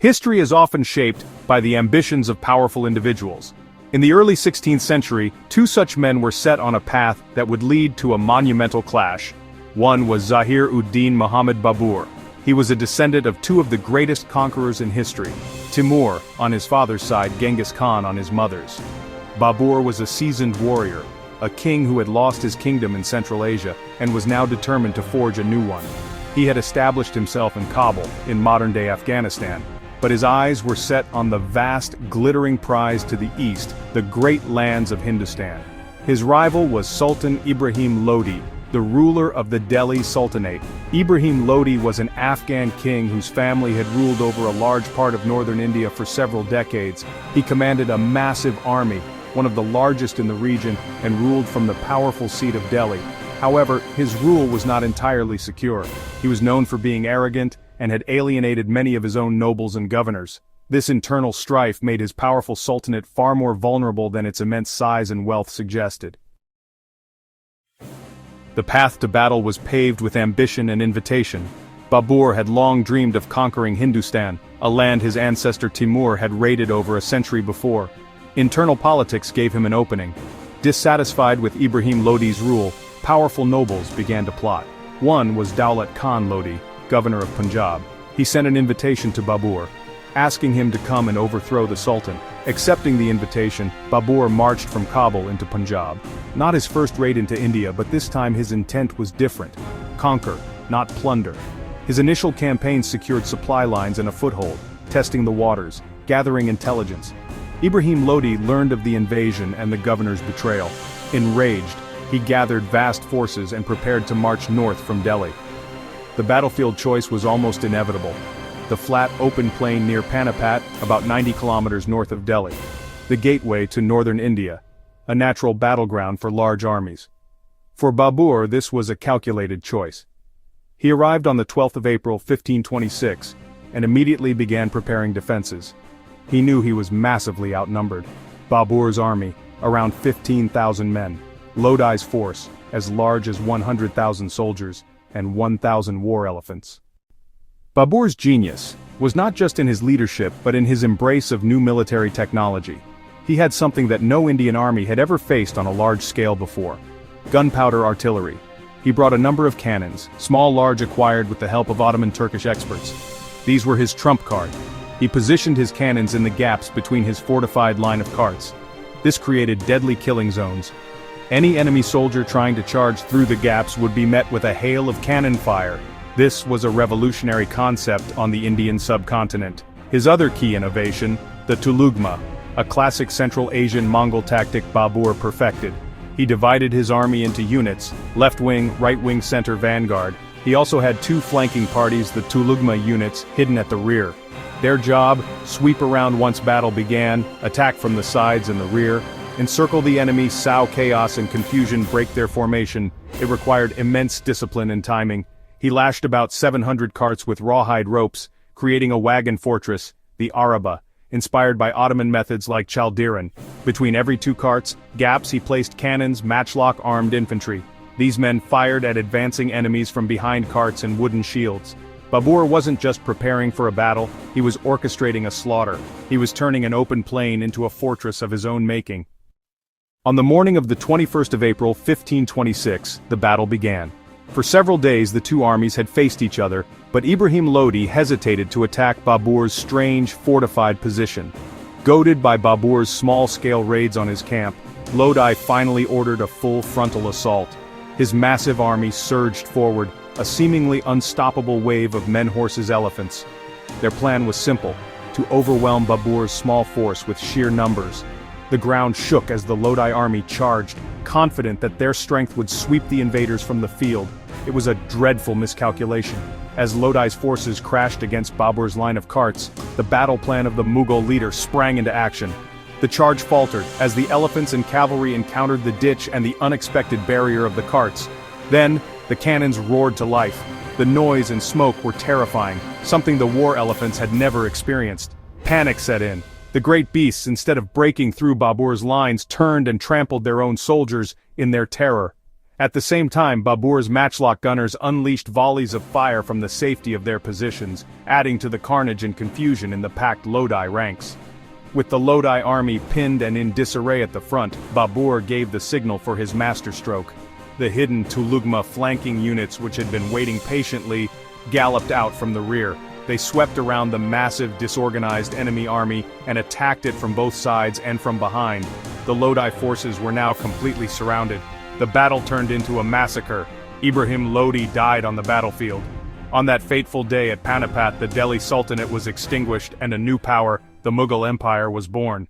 History is often shaped by the ambitions of powerful individuals. In the early 16th century, two such men were set on a path that would lead to a monumental clash. One was Zahir-ud-Din Muhammad Babur. He was a descendant of two of the greatest conquerors in history, Timur on his father's side, Genghis Khan on his mother's. Babur was a seasoned warrior, a king who had lost his kingdom in Central Asia and was now determined to forge a new one. He had established himself in Kabul, in modern-day Afghanistan, but his eyes were set on the vast, glittering prize to the east, the great lands of Hindustan. His rival was Sultan Ibrahim Lodi, the ruler of the Delhi Sultanate. Ibrahim Lodi was an Afghan king whose family had ruled over a large part of northern India for several decades. He commanded a massive army, one of the largest in the region, and ruled from the powerful seat of Delhi. However, his rule was not entirely secure. He was known for being arrogant, and had alienated many of his own nobles and governors. This internal strife made his powerful sultanate far more vulnerable than its immense size and wealth suggested. The path to battle was paved with ambition and invitation. Babur had long dreamed of conquering Hindustan, a land his ancestor Timur had raided over a century before. Internal politics gave him an opening. Dissatisfied with Ibrahim Lodi's rule, powerful nobles began to plot. One was Daulat Khan Lodi, governor of Punjab. He sent an invitation to Babur, asking him to come and overthrow the Sultan. Accepting the invitation, Babur marched from Kabul into Punjab. Not his first raid into India, but this time his intent was different. Conquer, not plunder. His initial campaign secured supply lines and a foothold, testing the waters, gathering intelligence. Ibrahim Lodi learned of the invasion and the governor's betrayal. Enraged, he gathered vast forces and prepared to march north from Delhi. The battlefield choice was almost inevitable. The flat, open plain near Panipat, about 90 kilometers north of Delhi. The gateway to northern India, a natural battleground for large armies. For Babur, this was a calculated choice. He arrived on the 12th of April, 1526, and immediately began preparing defenses. He knew he was massively outnumbered. Babur's army, around 15,000 men. Lodi's force, as large as 100,000 soldiers, and 1,000 war elephants. Babur's genius was not just in his leadership but in his embrace of new military technology. He had something that no Indian army had ever faced on a large scale before: gunpowder artillery. He brought a number of cannons, small-large acquired with the help of Ottoman Turkish experts. These were his trump card. He positioned his cannons in the gaps between his fortified line of carts. This created deadly killing zones. Any enemy soldier trying to charge through the gaps would be met with a hail of cannon fire. This was a revolutionary concept on the Indian subcontinent. His other key innovation, the tulugma, a classic Central Asian Mongol tactic Babur perfected. He divided his army into units, left wing, right wing, center, vanguard. He also had two flanking parties, the tulugma units, hidden at the rear. Their job, sweep around once battle began, attack from the sides and the rear, encircle the enemy, sow chaos and confusion, break their formation. It required immense discipline and timing. He lashed about 700 carts with rawhide ropes, creating a wagon fortress, the araba, inspired by Ottoman methods like Chaldiran. Between every two carts, gaps, he placed cannons, matchlock armed infantry. These men fired at advancing enemies from behind carts and wooden shields. Babur wasn't just preparing for a battle, he was orchestrating a slaughter. He was turning an open plain into a fortress of his own making. On the morning of the 21st of April, 1526, the battle began. For several days the two armies had faced each other, but Ibrahim Lodi hesitated to attack Babur's strange, fortified position. Goaded by Babur's small-scale raids on his camp, Lodi finally ordered a full frontal assault. His massive army surged forward, a seemingly unstoppable wave of men, horses, elephants. Their plan was simple: to overwhelm Babur's small force with sheer numbers. The ground shook as the Lodi army charged, confident that their strength would sweep the invaders from the field. It was a dreadful miscalculation. As Lodi's forces crashed against Babur's line of carts, the battle plan of the Mughal leader sprang into action. The charge faltered as the elephants and cavalry encountered the ditch and the unexpected barrier of the carts. Then, the cannons roared to life. The noise and smoke were terrifying, something the war elephants had never experienced. Panic set in. The great beasts, instead of breaking through Babur's lines, turned and trampled their own soldiers in their terror. At the same time, Babur's matchlock gunners unleashed volleys of fire from the safety of their positions, adding to the carnage and confusion in the packed Lodi ranks. With the Lodi army pinned and in disarray at the front, Babur gave the signal for his masterstroke. The hidden Tulugma flanking units, which had been waiting patiently, galloped out from the rear. They swept around the massive, disorganized enemy army and attacked it from both sides and from behind. The Lodi forces were now completely surrounded. The battle turned into a massacre. Ibrahim Lodi died on the battlefield. On that fateful day at Panipat, the Delhi Sultanate was extinguished and a new power, the Mughal Empire, was born.